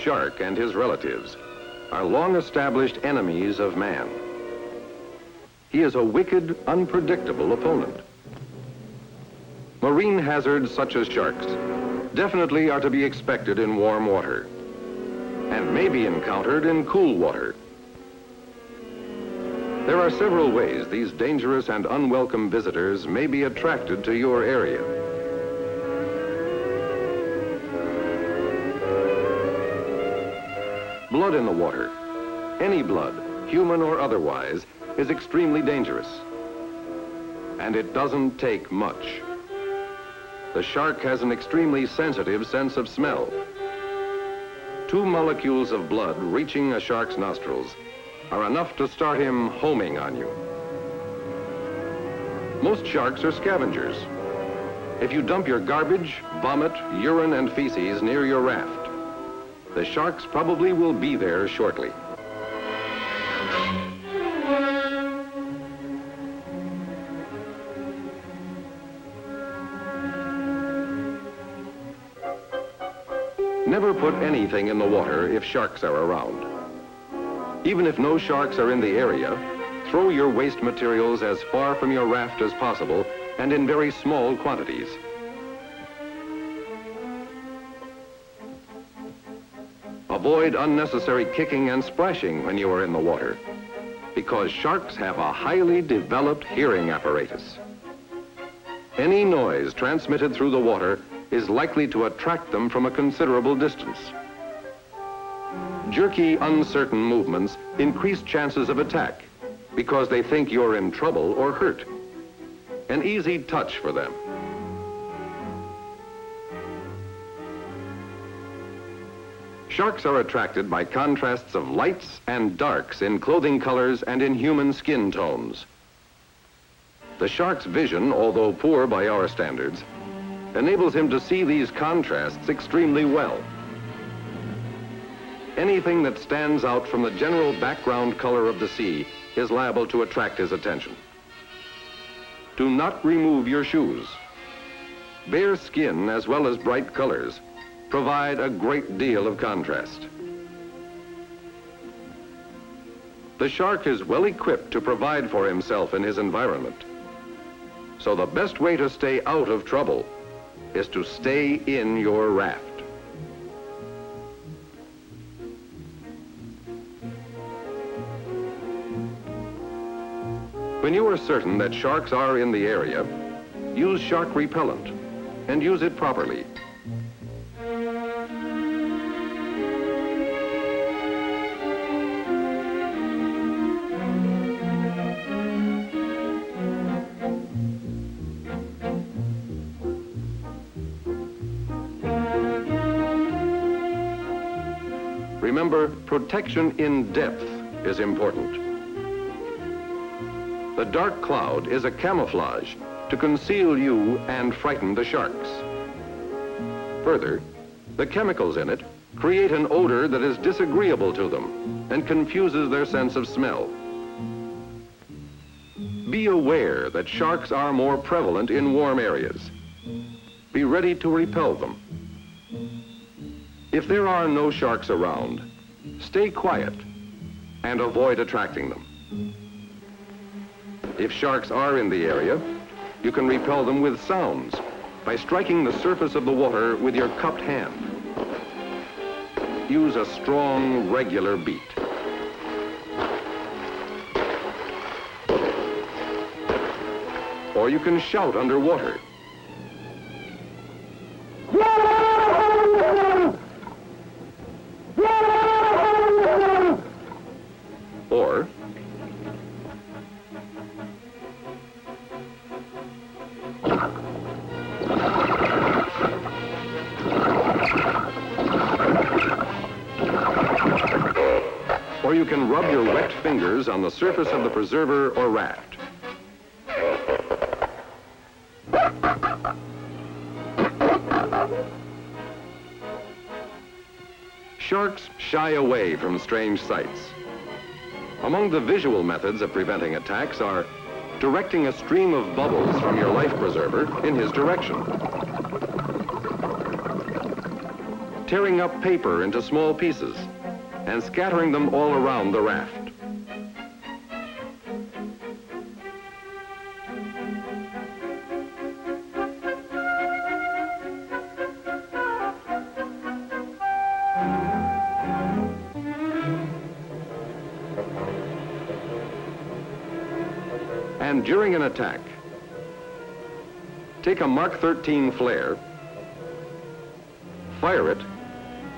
shark and his relatives are long-established enemies of man. He is a wicked, unpredictable opponent. Marine hazards such as sharks definitely are to be expected in warm water and may be encountered in cool water. There are several ways these dangerous and unwelcome visitors may be attracted to your area. Blood in the water, any blood, human or otherwise, is extremely dangerous. And it doesn't take much. The shark has an extremely sensitive sense of smell. 2 molecules of blood reaching a shark's nostrils are enough to start him homing on you. Most sharks are scavengers. If you dump your garbage, vomit, urine, and feces near your raft, the sharks probably will be there shortly. Never put anything in the water if sharks are around. Even if no sharks are in the area, throw your waste materials as far from your raft as possible and in very small quantities. Avoid unnecessary kicking and splashing when you are in the water, because sharks have a highly developed hearing apparatus. Any noise transmitted through the water is likely to attract them from a considerable distance. Jerky, uncertain movements increase chances of attack because they think you're in trouble or hurt. An easy touch for them. Sharks are attracted by contrasts of lights and darks in clothing colors and in human skin tones. The shark's vision, although poor by our standards, enables him to see these contrasts extremely well. Anything that stands out from the general background color of the sea is liable to attract his attention. Do not remove your shoes. Bare skin, as well as bright colors, provide a great deal of contrast. The shark is well equipped to provide for himself in his environment. So the best way to stay out of trouble is to stay in your raft. When you are certain that sharks are in the area, use shark repellent and use it properly. Remember, protection in depth is important. The dark cloud is a camouflage to conceal you and frighten the sharks. Further, the chemicals in it create an odor that is disagreeable to them and confuses their sense of smell. Be aware that sharks are more prevalent in warm areas. Be ready to repel them. If there are no sharks around, stay quiet and avoid attracting them. If sharks are in the area, you can repel them with sounds by striking the surface of the water with your cupped hand. Use a strong, regular beat. Or you can shout underwater. Or you can rub your wet fingers on the surface of the preserver or raft. Sharks shy away from strange sights. Among the visual methods of preventing attacks are directing a stream of bubbles from your life preserver in his direction, tearing up paper into small pieces and scattering them all around the raft. And during an attack, take a Mark 13 flare, fire it,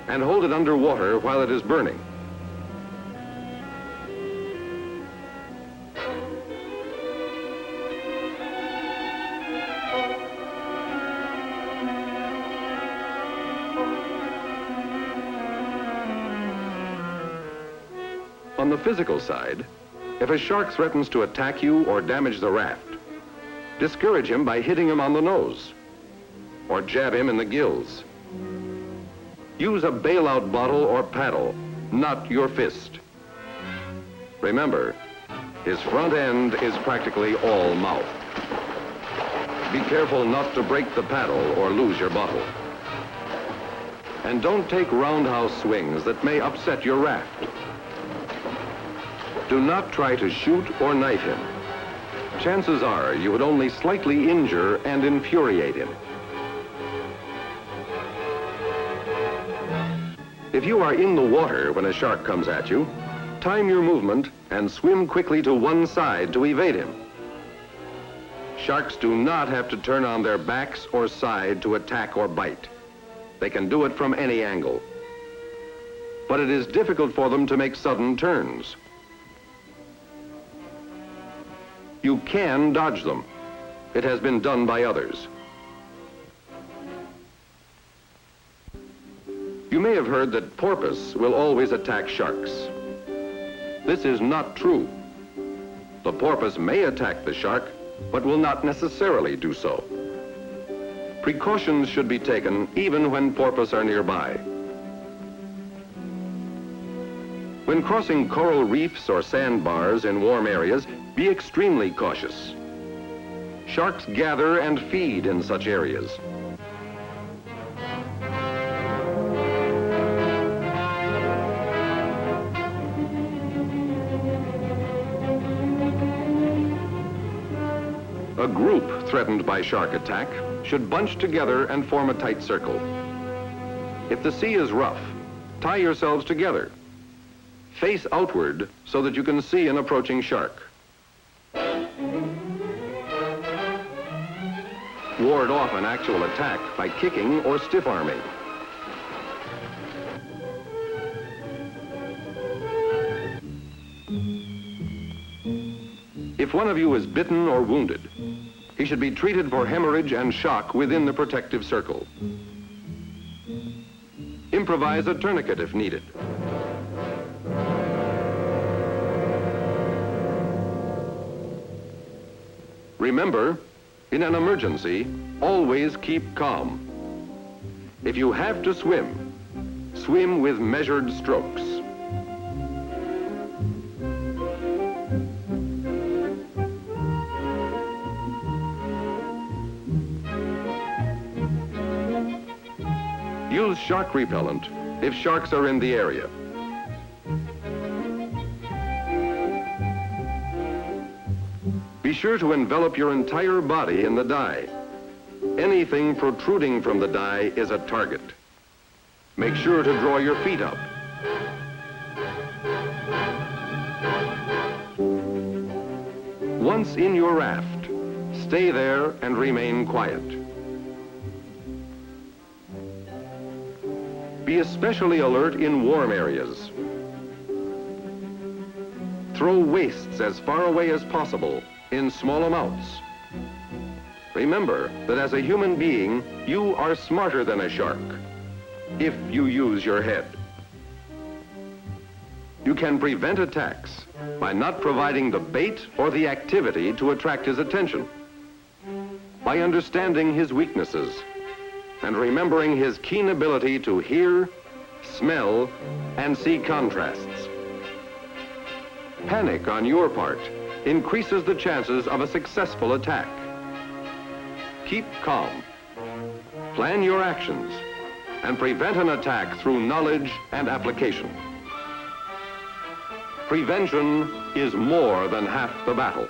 and hold it under water while it is burning. On the physical side, if a shark threatens to attack you or damage the raft, discourage him by hitting him on the nose or jab him in the gills. Use a bailout bottle or paddle, not your fist. Remember, his front end is practically all mouth. Be careful not to break the paddle or lose your bottle. And don't take roundhouse swings that may upset your raft. Do not try to shoot or knife him. Chances are you would only slightly injure and infuriate him. If you are in the water when a shark comes at you, time your movement and swim quickly to one side to evade him. Sharks do not have to turn on their backs or side to attack or bite. They can do it from any angle. But it is difficult for them to make sudden turns. You can dodge them. It has been done by others. You may have heard that porpoise will always attack sharks. This is not true. The porpoise may attack the shark, but will not necessarily do so. Precautions should be taken even when porpoise are nearby. When crossing coral reefs or sandbars in warm areas, be extremely cautious. Sharks gather and feed in such areas. A group threatened by shark attack should bunch together and form a tight circle. If the sea is rough, tie yourselves together. Face outward so that you can see an approaching shark. Ward off an actual attack by kicking or stiff arming. If one of you is bitten or wounded, he should be treated for hemorrhage and shock within the protective circle. Improvise a tourniquet if needed. Remember, in an emergency, always keep calm. If you have to swim, swim with measured strokes. Use shark repellent if sharks are in the area. Be sure to envelop your entire body in the dye. Anything protruding from the dye is a target. Make sure to draw your feet up. Once in your raft, stay there and remain quiet. Be especially alert in warm areas. Throw wastes as far away as possible in small amounts. Remember that as a human being, you are smarter than a shark if you use your head. You can prevent attacks by not providing the bait or the activity to attract his attention, by understanding his weaknesses and remembering his keen ability to hear, smell, and see contrasts. Panic on your part increases the chances of a successful attack. Keep calm. Plan your actions and prevent an attack through knowledge and application. Prevention is more than half the battle.